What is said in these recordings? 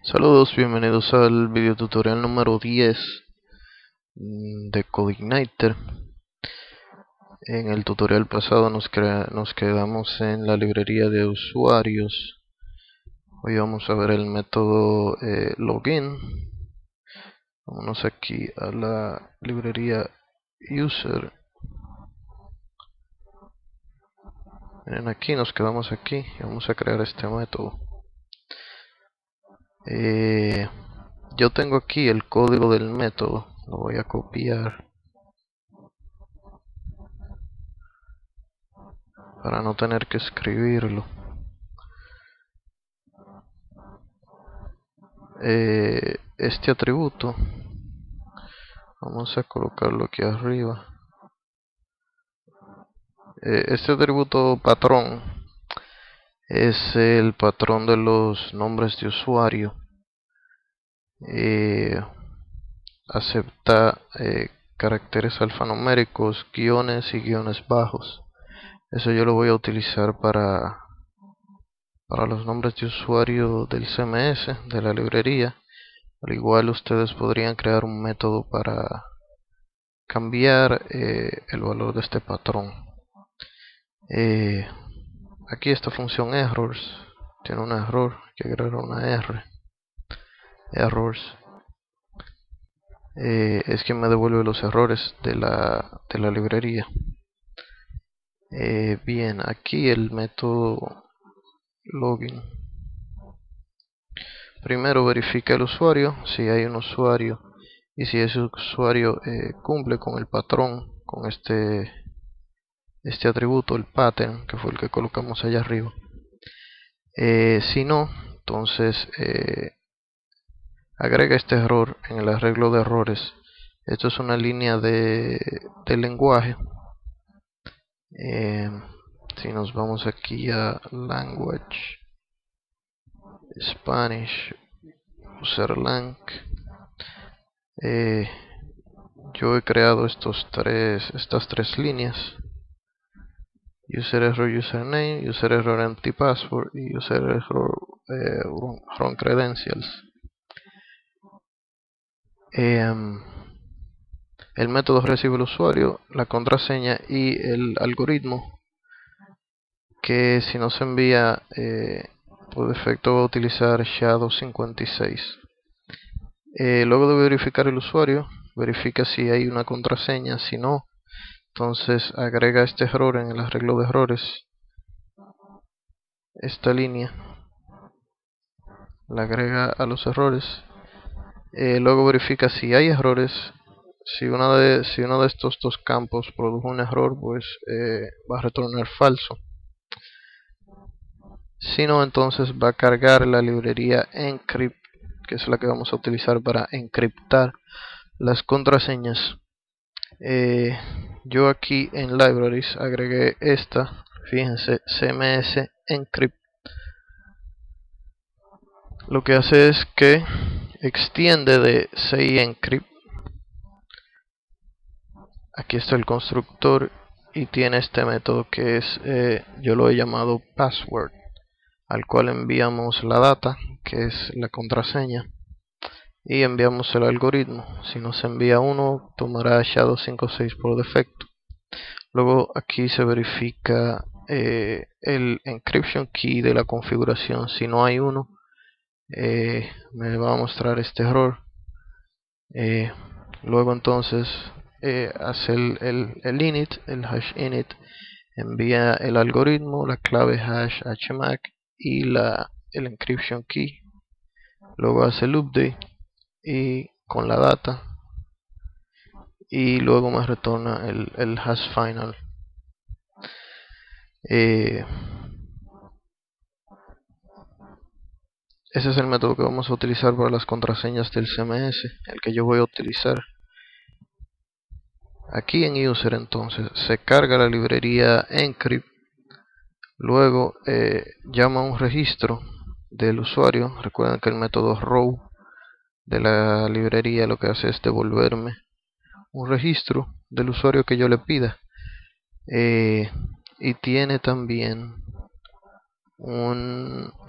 Saludos, bienvenidos al video tutorial número 10 de CodeIgniter. En el tutorial pasado nos quedamos en la librería de usuarios. Hoy vamos a ver el método login. Vámonos aquí a la librería user. Miren, aquí nos quedamos aquí y vamos a crear este método. Yo tengo aquí el código del método, lo voy a copiar para no tener que escribirlo. Este atributo vamos a colocarlo aquí arriba. Este atributo patrón es el patrón de los nombres de usuario. Acepta caracteres alfanuméricos, guiones y guiones bajos. Eso yo lo voy a utilizar para los nombres de usuario del CMS, de la librería. Al igual ustedes podrían crear un método para cambiar el valor de este patrón. Aquí esta función errors tiene un error, hay que agregar una R. Errors es que me devuelve los errores de la librería. Bien, aquí el método login. Primero verifica el usuario, si hay un usuario y si ese usuario cumple con el patrón, con este atributo, el pattern, que fue el que colocamos allá arriba. Si no, entonces agrega este error en el arreglo de errores. Esto es una línea de lenguaje. Si nos vamos aquí a language, Spanish, userlang, yo he creado estas tres líneas: user error username, user error empty password y user error wrong credentials. El método recibe el usuario, la contraseña y el algoritmo, que si no se envía por defecto va a utilizar Shadow56. Luego de verificar el usuario, verifica si hay una contraseña. Si no, entonces agrega este error en el arreglo de errores, esta línea la agrega a los errores. Luego verifica si hay errores. Si uno de estos dos campos produjo un error, pues va a retornar falso. Si no, entonces va a cargar la librería encrypt, que es la que vamos a utilizar para encriptar las contraseñas. Yo aquí en libraries agregué esta, fíjense, CMS encrypt. Lo que hace es que extiende de CI encrypt. Aquí está el constructor y tiene este método que es, yo lo he llamado password, al cual enviamos la data, que es la contraseña, y enviamos el algoritmo. Si nos envía uno, tomará Shadow56 por defecto. Luego aquí se verifica el encryption key de la configuración. Si no hay uno, me va a mostrar este error. Luego entonces hace el init, el hash init, envía el algoritmo, la clave hash hmac y el encryption key. Luego hace el update y con la data, y luego me retorna el hash final. Ese es el método que vamos a utilizar para las contraseñas del CMS, el que yo voy a utilizar. Aquí en user entonces se carga la librería encrypt. Luego llama un registro del usuario. Recuerden que el método row de la librería lo que hace es devolverme un registro del usuario que yo le pida. Y tiene también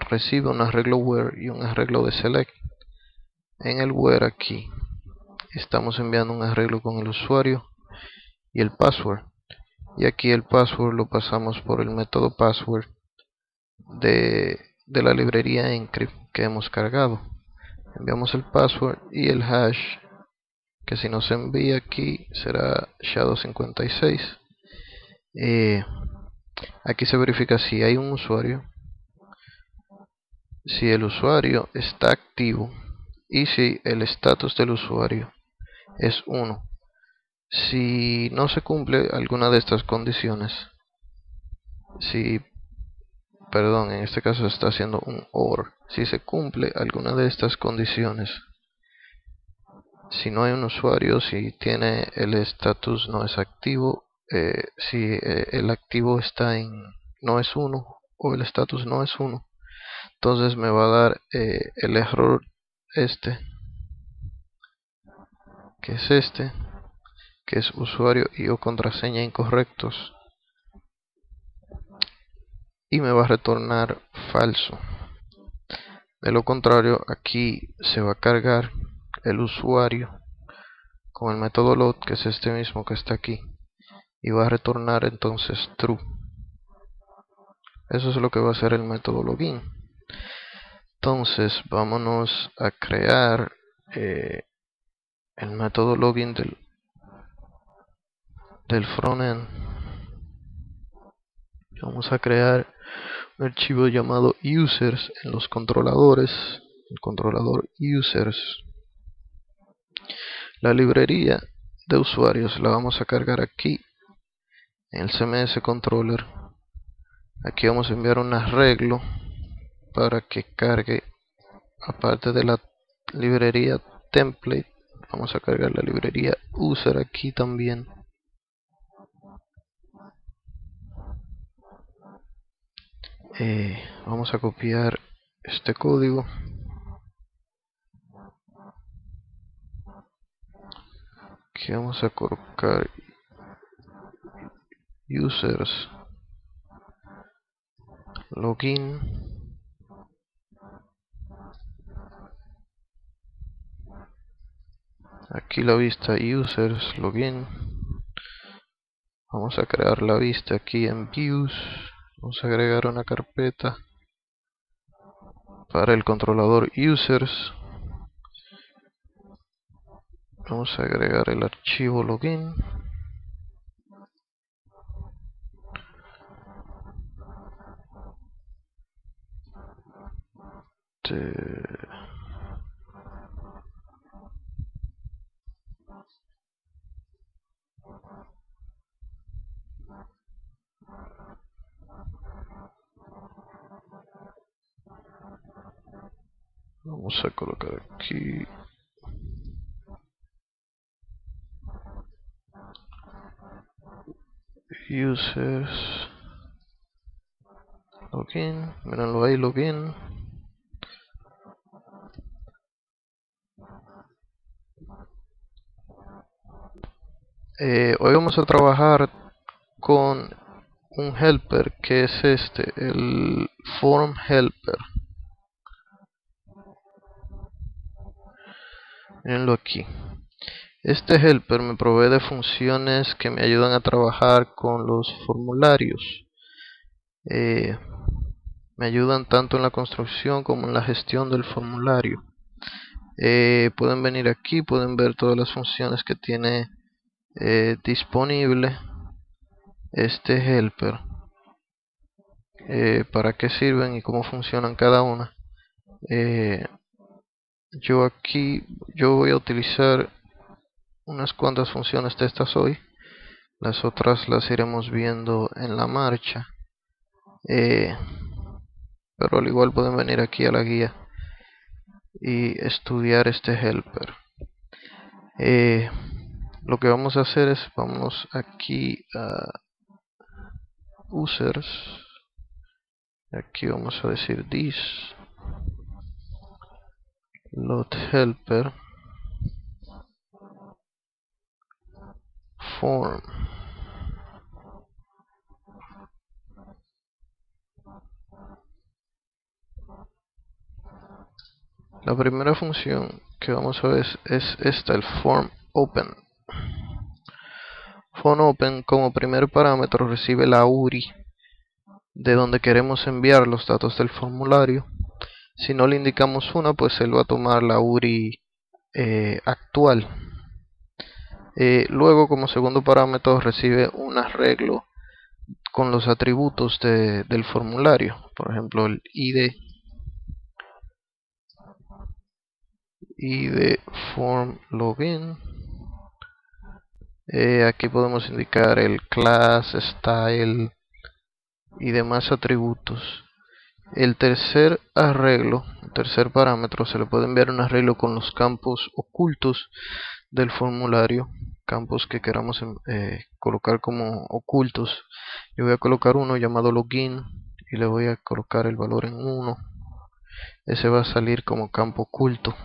recibe un arreglo where y un arreglo de select. En el where aquí estamos enviando un arreglo con el usuario y el password, y aquí el password lo pasamos por el método password de la librería encrypt que hemos cargado. Enviamos el password y el hash, que si nos envía aquí será shadow56. Aquí se verifica si hay un usuario, si el usuario está activo y si el estatus del usuario es 1. Si no se cumple alguna de estas condiciones, si, perdón, en este caso está haciendo un OR, si se cumple alguna de estas condiciones, si no hay un usuario, si tiene el estatus no es activo, si el activo está en no es 1 o el estatus no es 1, entonces me va a dar el error este, que es este, que es usuario y o contraseña incorrectos, y me va a retornar falso. De lo contrario, aquí se va a cargar el usuario con el método load, que es este mismo que está aquí, y va a retornar entonces true. Eso es lo que va a hacer el método login. Entonces vámonos a crear el método login del frontend. Vamos a crear un archivo llamado users en los controladores, el controlador users. La librería de usuarios la vamos a cargar aquí en el CMS controller. Aquí vamos a enviar un arreglo para que cargue, aparte de la librería template, vamos a cargar la librería user aquí también. Vamos a copiar este código, aquí vamos a colocar users login, aquí la vista users login. Vamos a crear la vista aquí en views, vamos a agregar una carpeta para el controlador users, vamos a agregar el archivo login, vamos a colocar aquí users login, mírenlo ahí, login. Hoy vamos a trabajar con un helper que es este, el form helper. Mírenlo aquí. Este helper me provee de funciones que me ayudan a trabajar con los formularios. Me ayudan tanto en la construcción como en la gestión del formulario. Pueden venir aquí, pueden ver todas las funciones que tiene disponible este helper, para qué sirven y cómo funcionan cada una. Yo voy a utilizar unas cuantas funciones de estas hoy, las otras las iremos viendo en la marcha, pero al igual pueden venir aquí a la guía y estudiar este helper. Lo que vamos a hacer es, vamos aquí a users, aquí vamos a decir this load helper form. La primera función que vamos a ver es esta, el form open. Form open como primer parámetro recibe la URI de donde queremos enviar los datos del formulario. Si no le indicamos una, pues él va a tomar la URI actual. Luego, como segundo parámetro, recibe un arreglo con los atributos del formulario. Por ejemplo, el ID form login. Aquí podemos indicar el class, style y demás atributos. El tercer arreglo, el tercer parámetro, se le puede enviar un arreglo con los campos ocultos del formulario, campos que queramos colocar como ocultos. Yo voy a colocar uno llamado login y le voy a colocar el valor en 1. Ese va a salir como campo oculto.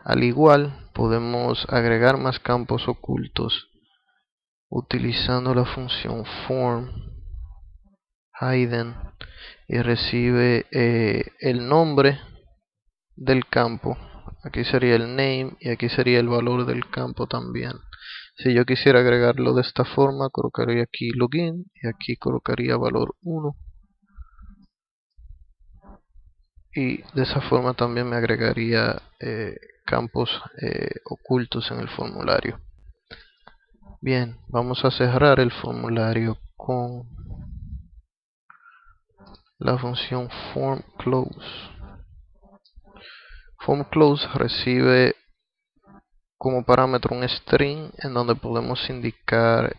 Al igual, podemos agregar más campos ocultos utilizando la función form hidden y recibe el nombre del campo. Aquí sería el name y aquí sería el valor del campo también. Si yo quisiera agregarlo de esta forma, colocaría aquí login y aquí colocaría valor 1. Y de esa forma también me agregaría campos ocultos en el formulario. Bien, vamos a cerrar el formulario con la función form close. Form close recibe como parámetro un string en donde podemos indicar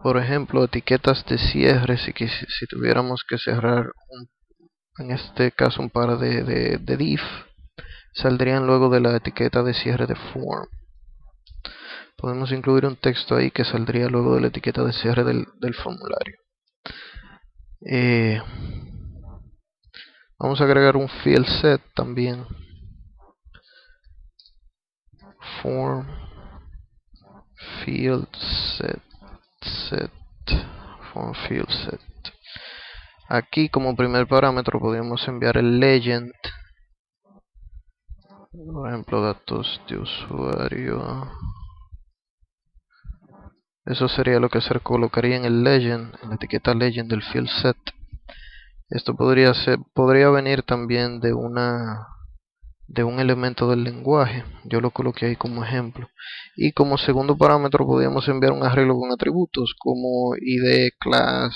por ejemplo etiquetas de cierre. Si tuviéramos que cerrar en este caso un par de div, saldrían luego de la etiqueta de cierre de form. Podemos incluir un texto ahí que saldría luego de la etiqueta de cierre del formulario. Vamos a agregar un field set también. Form field set form field set. Aquí como primer parámetro podemos enviar el legend, por ejemplo datos de usuario. Eso sería lo que se colocaría en el legend, en la etiqueta legend del field set. Esto podría venir también de un elemento del lenguaje. Yo lo coloqué ahí como ejemplo. Y como segundo parámetro podríamos enviar un arreglo con atributos como id, class,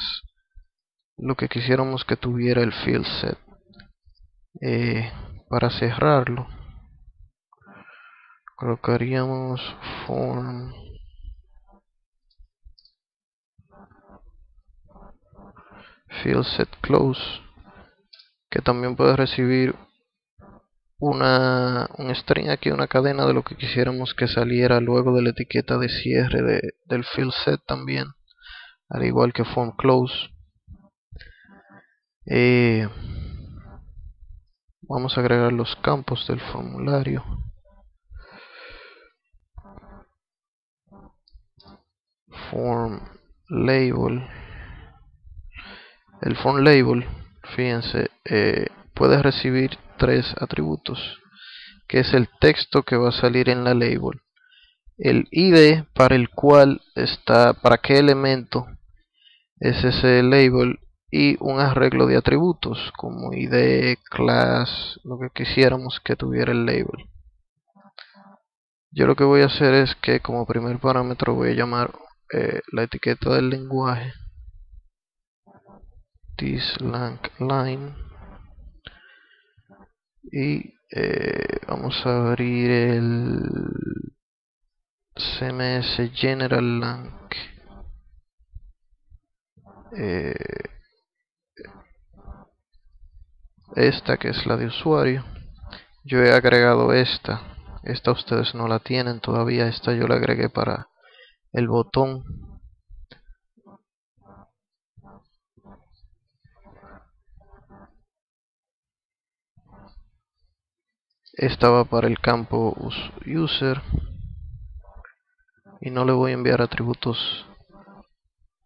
lo que quisiéramos que tuviera el field set. Para cerrarlo colocaríamos form field set close, que también puede recibir un string aquí, una cadena de lo que quisiéramos que saliera luego de la etiqueta de cierre del field set también, al igual que form close. Vamos a agregar los campos del formulario. Form label. El form label, fíjense, puede recibir 3 atributos, que es el texto que va a salir en la label, el ID para el cual está, para qué elemento es ese label, y un arreglo de atributos como ID, class, lo que quisiéramos que tuviera el label. Yo lo que voy a hacer es que como primer parámetro voy a llamar la etiqueta del lenguaje thisLangLine y vamos a abrir el CMS General Lang. Esta que es la de usuario. Yo he agregado esta ustedes no la tienen todavía. Esta yo la agregué para el botón. Esta va para el campo user y no le voy a enviar atributos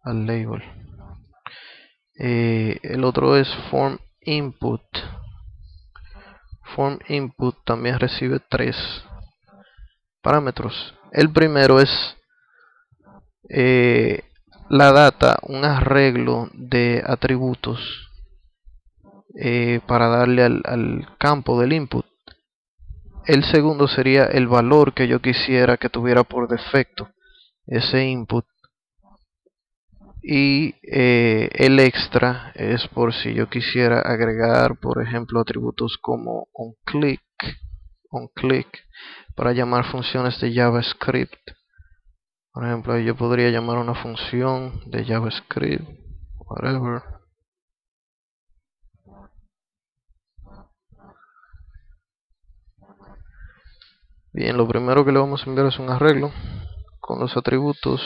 al label. El otro es form input. Form input también recibe tres parámetros. El primero es la data, un arreglo de atributos para darle al campo del input. El segundo sería el valor que yo quisiera que tuviera por defecto ese input. Y el extra es por si yo quisiera agregar, por ejemplo, atributos como onClick para llamar funciones de JavaScript. Por ejemplo, yo podría llamar una función de JavaScript, whatever. Bien, lo primero que le vamos a enviar es un arreglo con los atributos.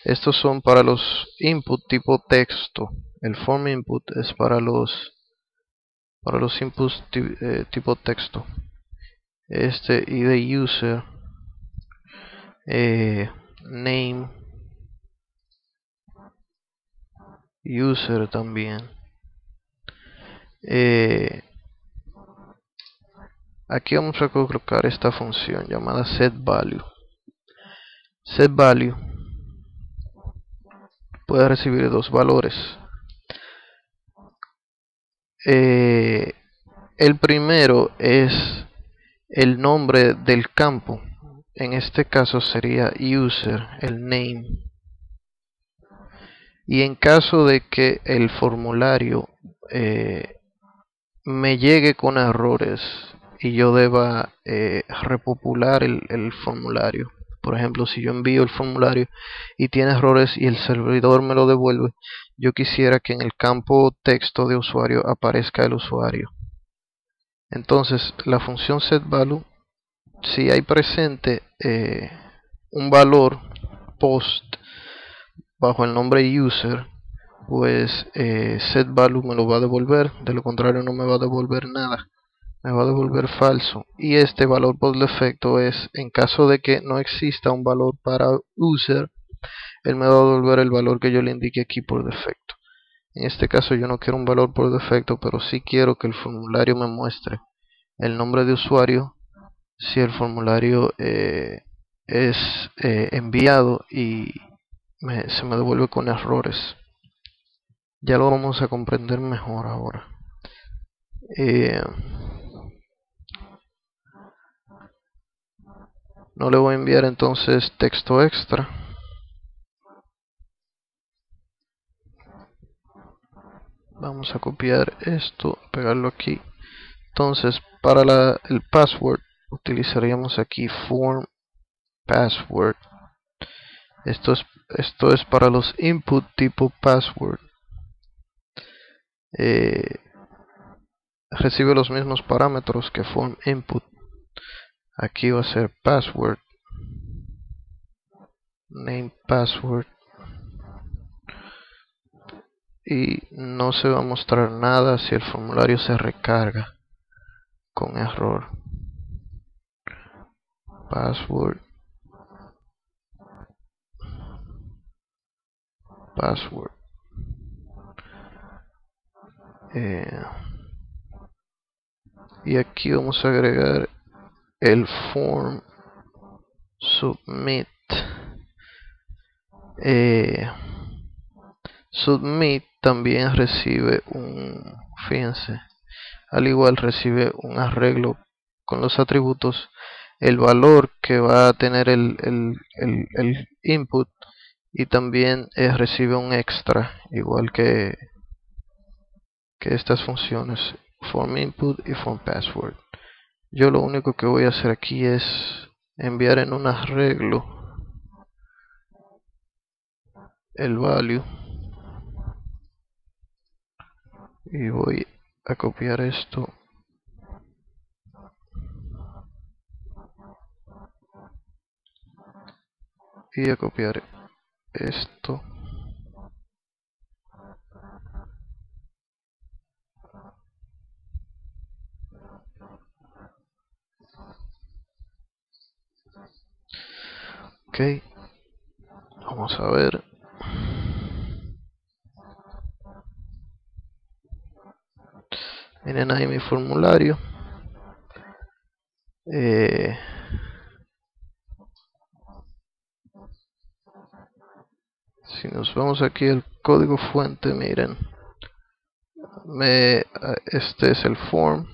Estos son para los input tipo texto. El form input es para los inputs tipo texto. Y de user, name, user también. Aquí vamos a colocar esta función llamada setValue. SetValue puede recibir dos valores. El primero es el nombre del campo. En este caso sería user, el name. Y en caso de que el formulario me llegue con errores y yo deba repopular el formulario, por ejemplo, si yo envío el formulario y tiene errores y el servidor me lo devuelve, yo quisiera que en el campo texto de usuario aparezca el usuario. Entonces la función setValue, si hay presente un valor post bajo el nombre user, pues setValue me lo va a devolver. De lo contrario no me va a devolver nada, me va a devolver falso. Y este valor por defecto es, en caso de que no exista un valor para user, él me va a devolver el valor que yo le indique aquí por defecto. En este caso yo no quiero un valor por defecto, pero sí quiero que el formulario me muestre el nombre de usuario si el formulario es enviado y se me devuelve con errores. Ya lo vamos a comprender mejor ahora. No le voy a enviar entonces texto extra. Vamos a copiar esto, pegarlo aquí. Entonces para el password utilizaríamos aquí form password. Esto es para los input tipo password. Recibe los mismos parámetros que form input. Aquí va a ser password, name password, y no se va a mostrar nada si el formulario se recarga con error. Password, password. Y aquí vamos a agregar el form submit. Submit también recibe fíjense, al igual recibe un arreglo con los atributos, el valor que va a tener el input, y también recibe un extra, igual que estas funciones form input y form password. Yo lo único que voy a hacer aquí es enviar en un arreglo el value y voy a copiar esto y a copiar esto. Ok, vamos a ver. Miren ahí mi formulario. Si nos vamos aquí al código fuente, miren, este es el form.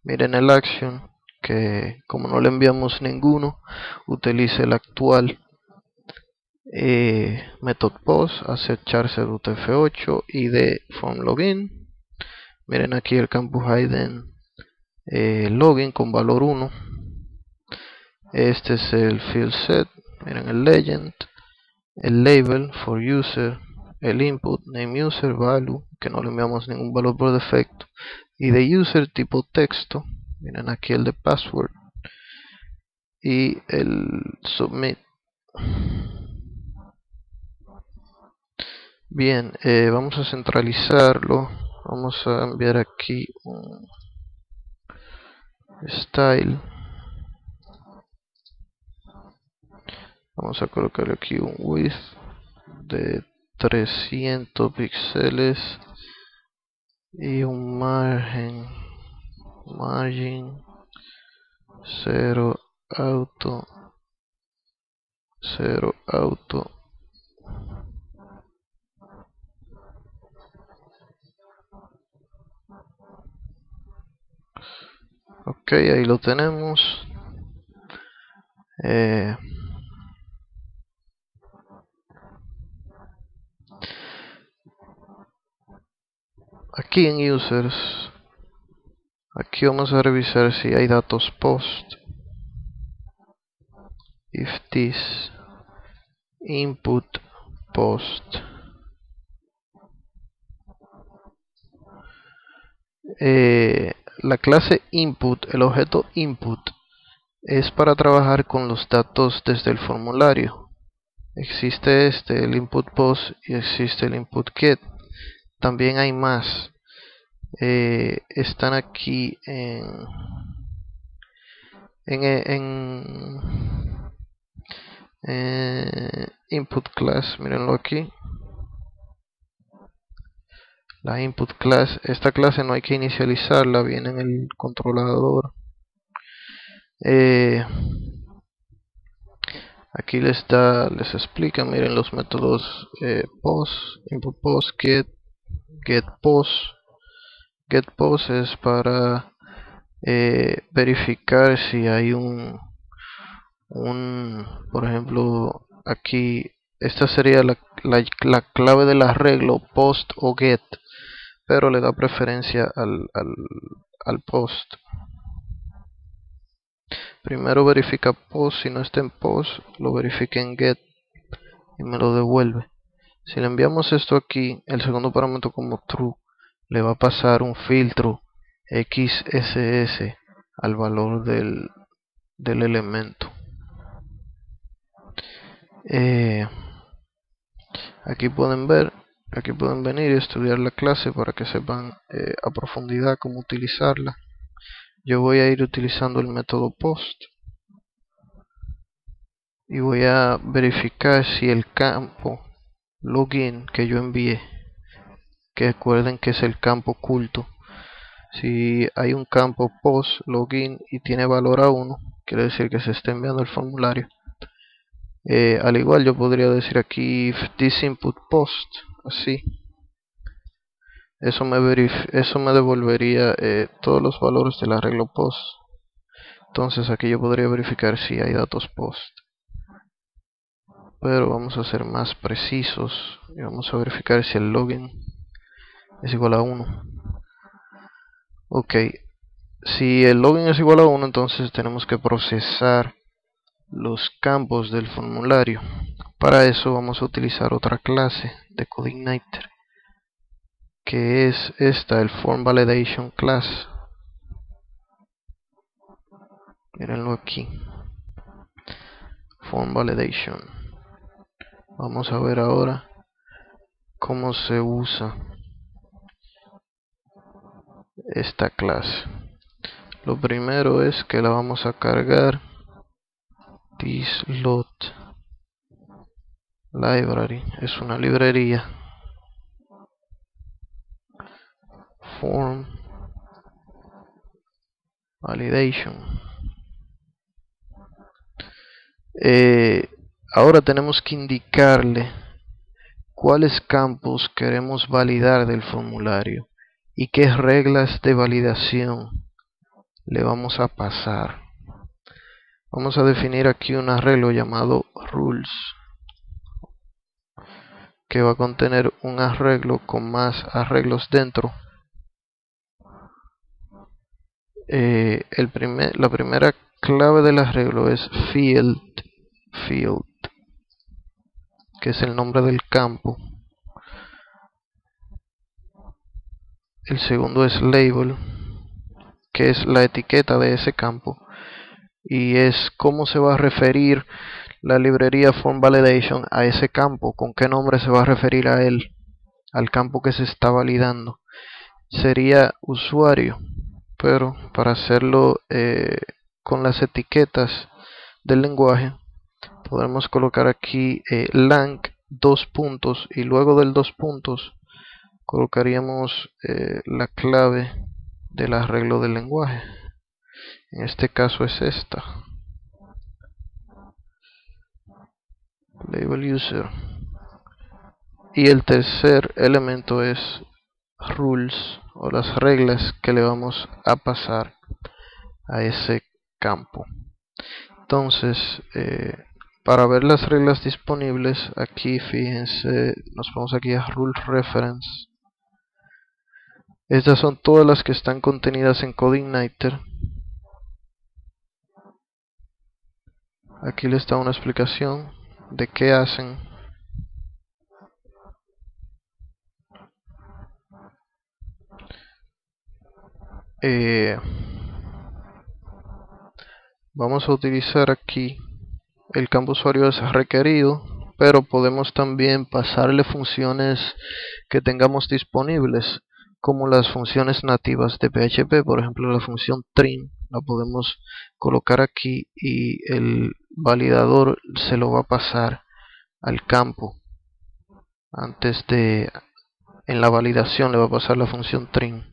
Miren el action, que como no le enviamos ninguno, utilice el actual method post, acecharse UTF-8 y de form login. Miren aquí el campus hidden login con valor 1. Este es el field set. Miren el legend, el label for user, el input name user value, que no le enviamos ningún valor por defecto, y de user tipo texto. Miren aquí el de password y el submit. Bien, vamos a centralizarlo. Vamos a enviar aquí un style. Vamos a colocar aquí un width de 300 píxeles y un margen 0 auto 0 auto. Ok, ahí lo tenemos. Aquí en users, aquí vamos a revisar si hay datos post. If this input post. La clase input, el objeto input, es para trabajar con los datos desde el formulario. Existe el input post y existe el input get. También hay más. Están aquí en input class, mírenlo aquí. La input class, esta clase no hay que inicializarla, viene en el controlador. Aquí les explica, miren los métodos post, input post, get post. Get post es para verificar si hay por ejemplo, aquí esta sería la clave del arreglo post o get, pero le da preferencia al post. Primero verifica post, si no está en post lo verifica en get y me lo devuelve. Si le enviamos esto aquí, el segundo parámetro como true, le va a pasar un filtro XSS al valor del elemento. Aquí pueden ver, aquí pueden venir y estudiar la clase para que sepan a profundidad cómo utilizarla. Yo voy a ir utilizando el método post y voy a verificar si el campo login que yo envié, que recuerden que es el campo oculto, si hay un campo post login y tiene valor a 1, quiere decir que se está enviando el formulario. Al igual yo podría decir aquí if this input post, así. Eso me devolvería todos los valores del arreglo post. Entonces aquí yo podría verificar si hay datos post. Pero vamos a ser más precisos y vamos a verificar si el login es igual a 1. Ok, si el login es igual a 1, entonces tenemos que procesar los campos del formulario. Para eso vamos a utilizar otra clase de CodeIgniter, que es esta, el Form Validation Class. Mírenlo aquí, Form Validation. Vamos a ver ahora cómo se usa esta clase. Lo primero es que la vamos a cargar Thislot Library, es una librería. Form validation. Ahora tenemos que indicarle cuáles campos queremos validar del formulario y qué reglas de validación le vamos a pasar. Vamos a definir aquí un arreglo llamado rules, que va a contener un arreglo con más arreglos dentro. La primera clave del arreglo es field, que es el nombre del campo. El segundo es label, que es la etiqueta de ese campo, y es cómo se va a referir la librería Form Validation a ese campo, con qué nombre se va a referir a él, al campo que se está validando. Sería usuario, pero para hacerlo con las etiquetas del lenguaje podemos colocar aquí lang 2 puntos, y luego del 2 puntos colocaríamos la clave del arreglo del lenguaje. En este caso es esta, label user, y el tercer elemento es rules, o las reglas que le vamos a pasar a ese campo. Entonces, para ver las reglas disponibles, aquí fíjense, nos vamos aquí a rule reference. Estas son todas las que están contenidas en CodeIgniter. Aquí les está una explicación de qué hacen. Vamos a utilizar aquí el campo usuario es requerido, pero podemos también pasarle funciones que tengamos disponibles, como las funciones nativas de PHP. Por ejemplo, la función trim la podemos colocar aquí y el validador se lo va a pasar al campo. En la validación le va a pasar la función trim.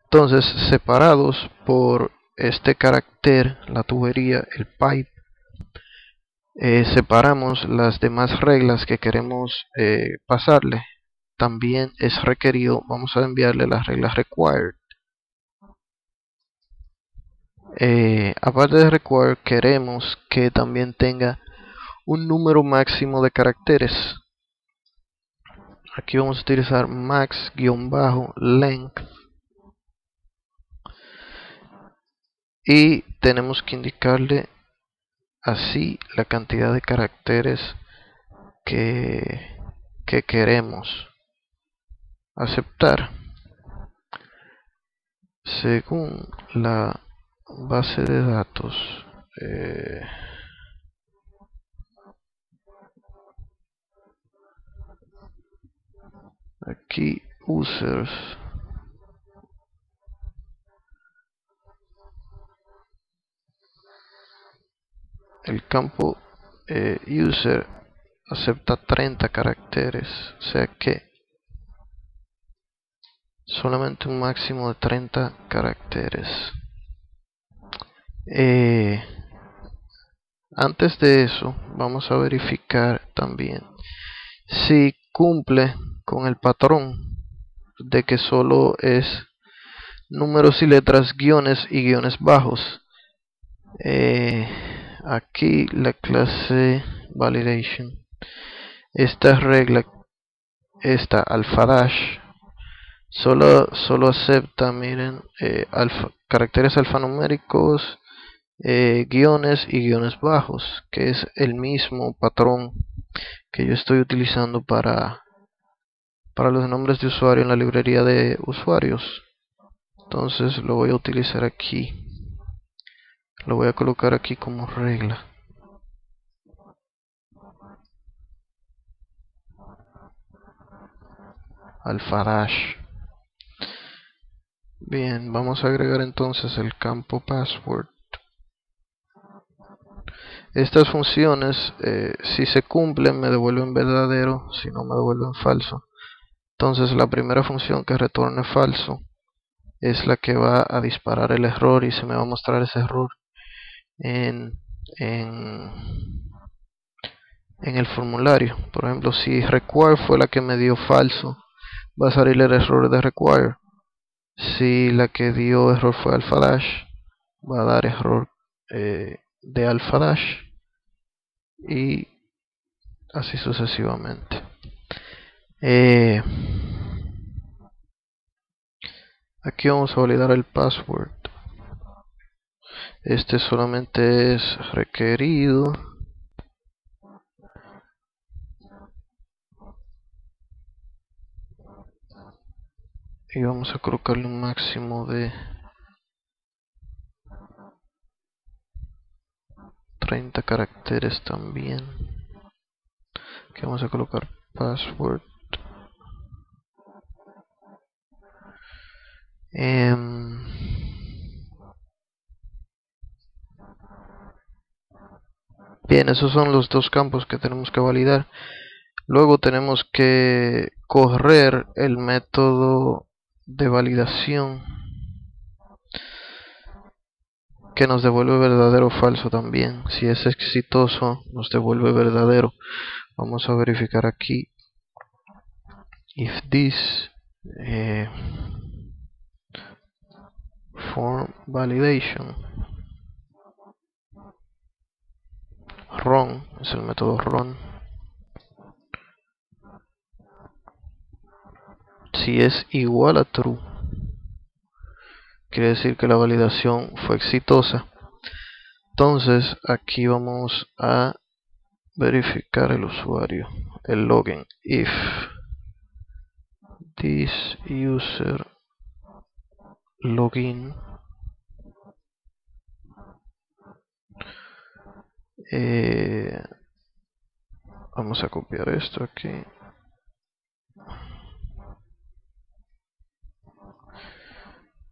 Entonces, separados por este carácter, la tubería, el pipe, separamos las demás reglas que queremos pasarle. También es requerido, vamos a enviarle las reglas required. Aparte de required, queremos que también tenga un número máximo de caracteres. Aquí vamos a utilizar max-length, y tenemos que indicarle así la cantidad de caracteres que queremos aceptar según la base de datos. Aquí users, el campo user acepta 30 caracteres, o sea que solamente un máximo de 30 caracteres. Antes de eso vamos a verificar también si cumple con el patrón de que solo es números y letras, guiones y guiones bajos. Aquí la clase validation, esta regla, esta alpha dash, solo acepta, miren, caracteres alfanuméricos, guiones y guiones bajos, que es el mismo patrón que yo estoy utilizando para los nombres de usuario en la librería de usuarios. Entonces lo voy a utilizar aquí, lo voy a colocar aquí como regla. Alpha dash. Bien, vamos a agregar entonces el campo password. Estas funciones, si se cumplen, me devuelven verdadero, si no me devuelven falso. Entonces la primera función que retorne falso es la que va a disparar el error y se me va a mostrar ese error en, en, en el formulario. Por ejemplo, si require fue la que me dio falso, va a salir el error de require. Si la que dio error fue alpha dash, va a dar error de alpha dash, y así sucesivamente. Aquí vamos a validar el password. Este solamente es requerido. Y vamos a colocarle un máximo de 30 caracteres también. Aquí vamos a colocar password. Bien, esos son los dos campos que tenemos que validar. Luego tenemos que correr el método de validación que nos devuelve verdadero o falso también. Si es exitoso, nos devuelve verdadero. Vamos a verificar aquí. If this form validation run, es el método run. Si es igual a true, quiere decir que la validación fue exitosa. Entonces aquí vamos a verificar el usuario, el login. If this user login vamos a copiar esto aquí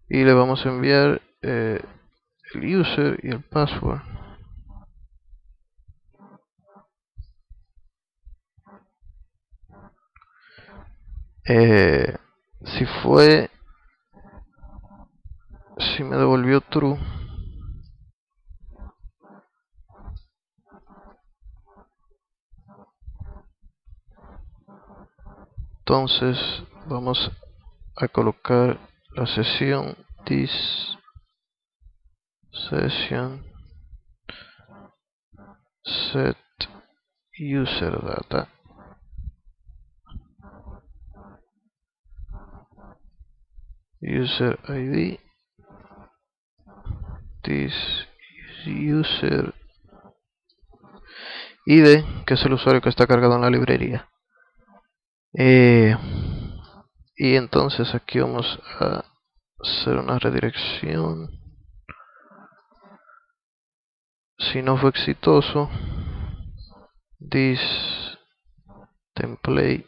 y le vamos a enviar el user y el password. Si me devolvió true, entonces vamos a colocar la sesión this session set user data user ID this user ID, que es el usuario que está cargado en la librería. Y entonces aquí vamos a hacer una redirección. Si no fue exitoso, this template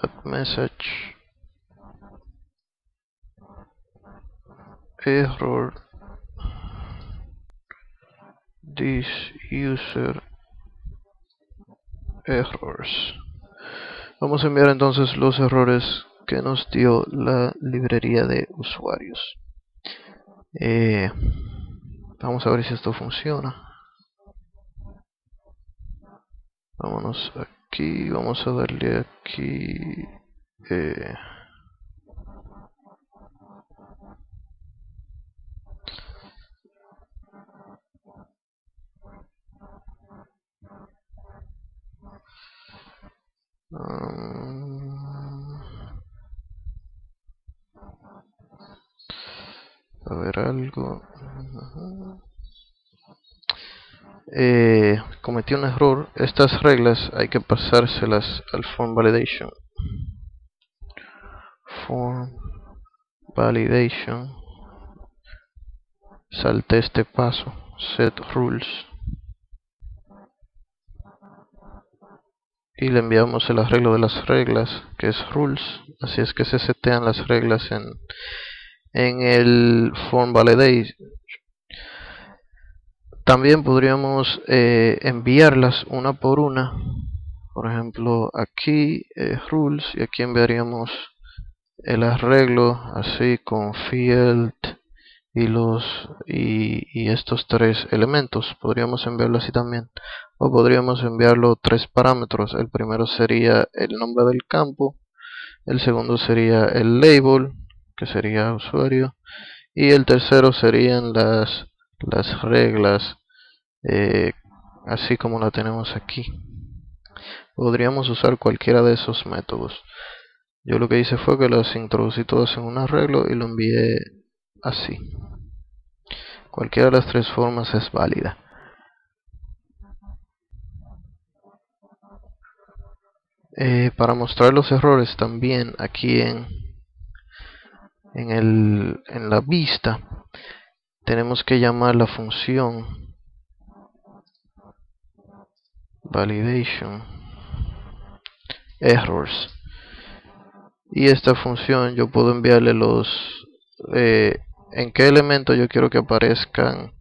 add message error this user errors. Vamos a enviar entonces los errores que nos dio la librería de usuarios. Vamos a ver si esto funciona. Vámonos aquí, vamos a darle aquí a ver algo. Cometí un error. Estas reglas hay que pasárselas al form validation. Form validation. Salté este paso. Set rules. Y le enviamos el arreglo de las reglas, que es rules. Así es que se setean las reglas en el form validation. También podríamos enviarlas una por una, Por ejemplo, aquí rules, y aquí enviaríamos el arreglo así con field y estos tres elementos. Podríamos enviarlo así también, o podríamos enviarlo tres parámetros. El primero sería el nombre del campo, el segundo sería el label, que sería usuario, y el tercero serían las reglas, eh, así como la tenemos aquí. Podríamos usar cualquiera de esos métodos. Yo lo que hice fue que los introducí todos en un arreglo y lo envié así. Cualquiera de las tres formas es válida. Para mostrar los errores también aquí en la vista tenemos que llamar la función validation errors, y esta función yo puedo enviarle en qué elemento yo quiero que aparezcan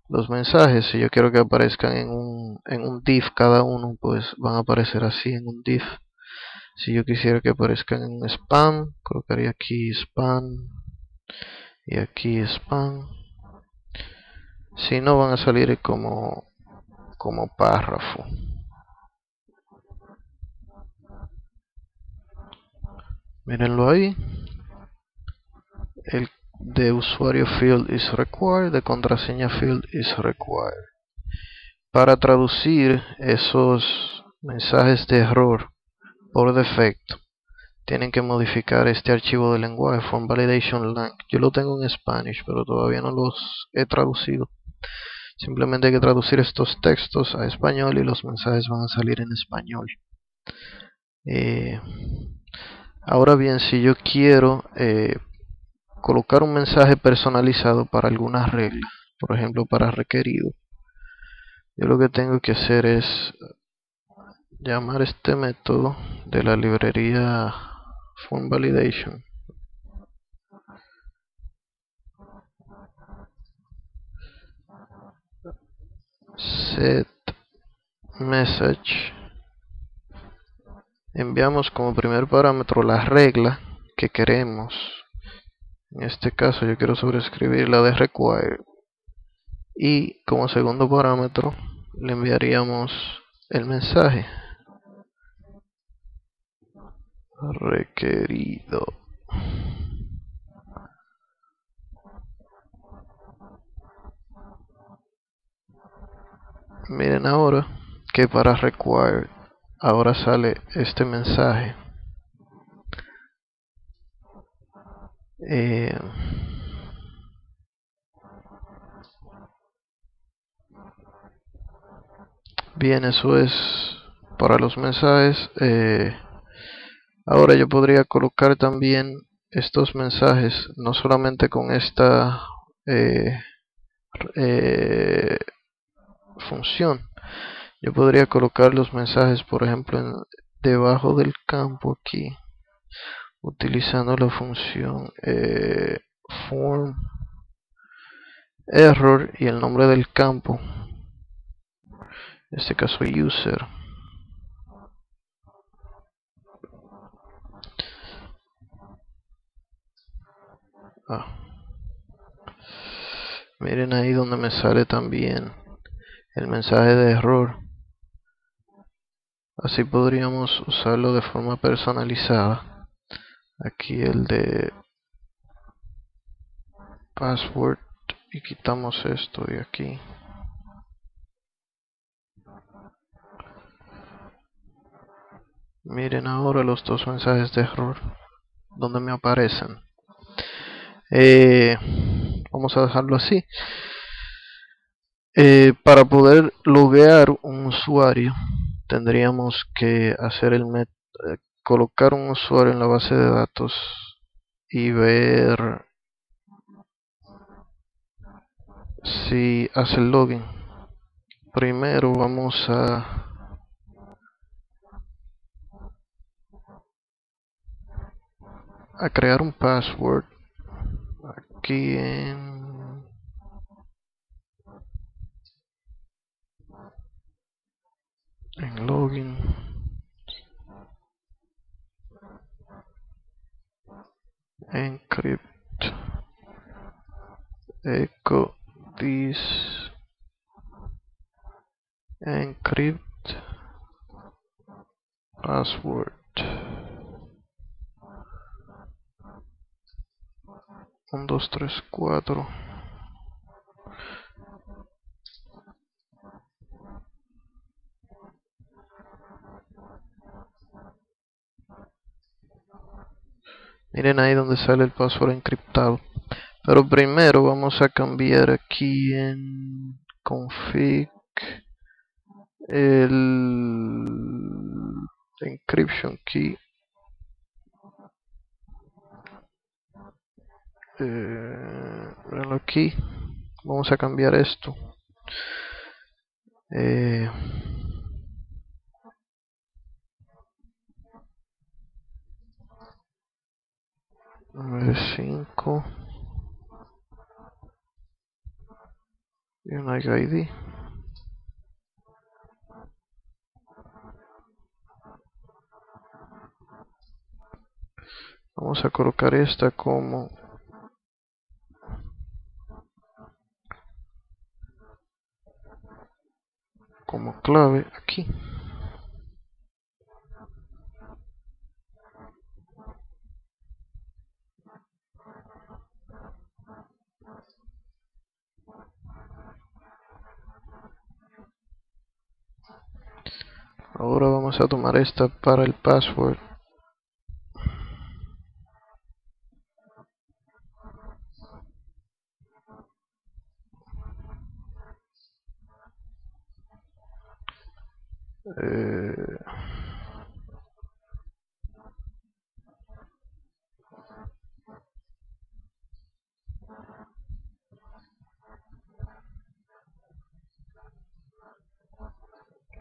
los mensajes. Si yo quiero que aparezcan en un div cada uno, pues van a aparecer así en un div. Si yo quisiera que aparezcan en spam, colocaría aquí spam y aquí spam. Si no, van a salir como párrafo. Mírenlo ahí. El de usuario field is required, de contraseña field is required. Para traducir esos mensajes de error por defecto, tienen que modificar este archivo de lenguaje form validation lang. Yo lo tengo en Spanish, pero todavía no los he traducido. Simplemente hay que traducir estos textos a español y los mensajes van a salir en español. Ahora bien, si yo quiero colocar un mensaje personalizado para alguna regla, por ejemplo para requerido, yo lo que tengo que hacer es llamar este método de la librería form validation, set message. Enviamos como primer parámetro la regla que queremos. En este caso yo quiero sobreescribir la de require, y como segundo parámetro le enviaríamos el mensaje requerido. Miren ahora que para require ahora sale este mensaje. Bien, eso es para los mensajes. Ahora yo podría colocar también estos mensajes no solamente con esta eh, función. Yo podría colocar los mensajes, por ejemplo, debajo del campo aquí, utilizando la función form error y el nombre del campo, en este caso user. Miren ahí donde me sale también el mensaje de error. Así podríamos usarlo de forma personalizada. Aquí el de password, y quitamos esto de aquí. Miren ahora los dos mensajes de error donde me aparecen. Vamos a dejarlo así. Para poder loguear un usuario tendríamos que hacer colocar un usuario en la base de datos y ver si hace el login. Primero vamos a crear un password aquí en login. encrypt echo this encrypt password. 1 2 3 4. Miren ahí donde sale el password encriptado. Pero primero vamos a cambiar aquí en config el encryption key. Aquí vamos a cambiar esto. 5 y un ID. Vamos a colocar esta como clave aquí. Ahora vamos a tomar esta para el password.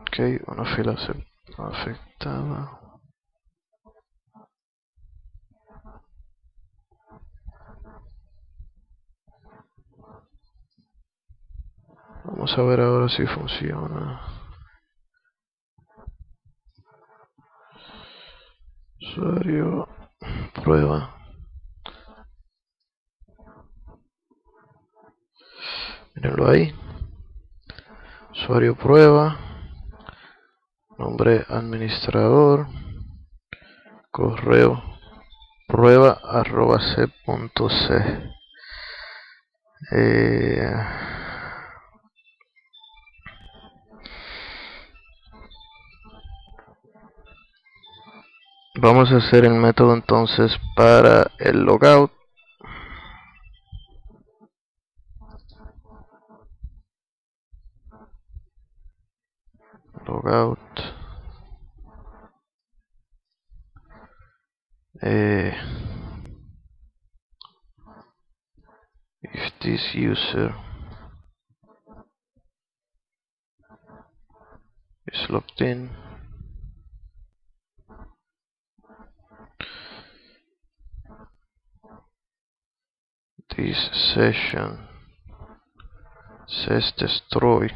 Ok, una fila afectada. Vamos a ver ahora si funciona. Usuario prueba. Mírenlo ahí. Usuario prueba. Nombre administrador. Correo prueba@c.c. Vamos a hacer el método entonces para el logout. Logout. If this user is logged in, this session says destroy.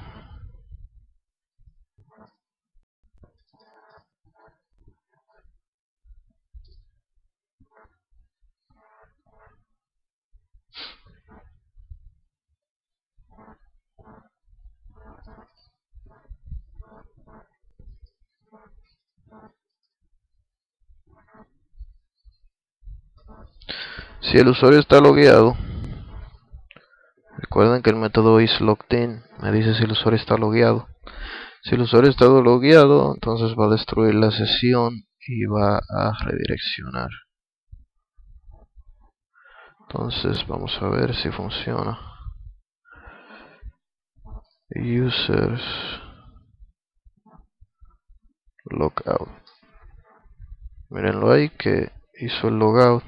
Si el usuario está logueado, recuerden que el método isLoggedIn me dice si el usuario está logueado. Si el usuario está logueado, entonces va a destruir la sesión y va a redireccionar. Entonces vamos a ver si funciona. Users logout. Mírenlo ahí que hizo el logout.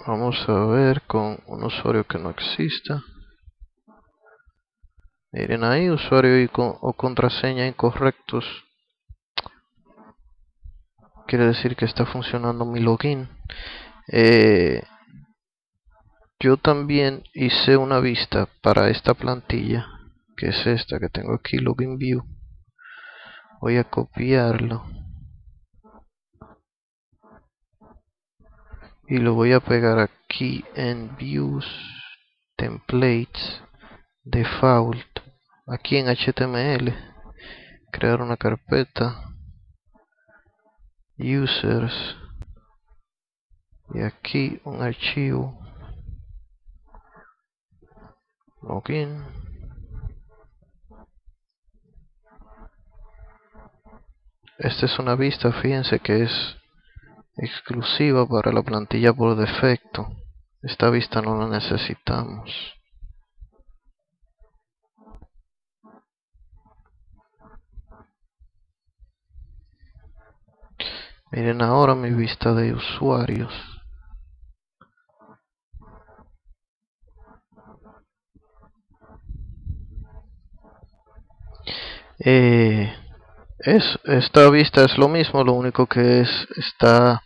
Vamos a ver con un usuario que no exista. Miren ahí, usuario o contraseña incorrectos. Quiere decir que está funcionando mi login. Yo también hice una vista para esta plantilla, que es esta que tengo aquí, Login View. Voy a copiarlo y lo voy a pegar aquí en Views, Templates, Default, aquí en HTML, crear una carpeta, Users, y aquí un archivo, Login. Esta es una vista, fíjense que es exclusiva para la plantilla por defecto. Esta vista no la necesitamos. Miren ahora mi vista de usuarios. Esta vista es lo mismo, lo único que está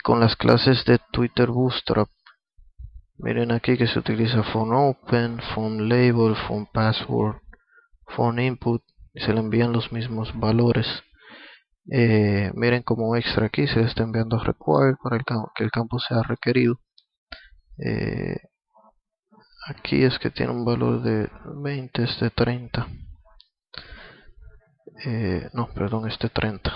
con las clases de Twitter Bootstrap. Miren aquí que se utiliza phone_open, phone_label, phone_password, phone_input y se le envían los mismos valores. Miren como extra aquí se le está enviando required para que el campo sea requerido. Aquí es que tiene un valor de 20, este 30. No, perdón, este 30.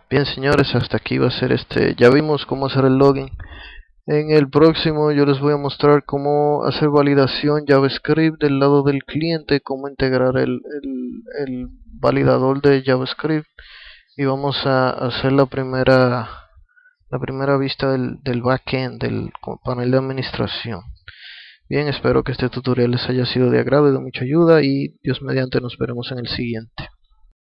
Bien, señores, hasta aquí va a ser ya vimos cómo hacer el login. En el próximo yo les voy a mostrar cómo hacer validación JavaScript del lado del cliente, cómo integrar el validador de JavaScript, y vamos a hacer la primera vista del backend del panel de administración. Bien, espero que este tutorial les haya sido de agrado y de mucha ayuda, y Dios mediante nos veremos en el siguiente.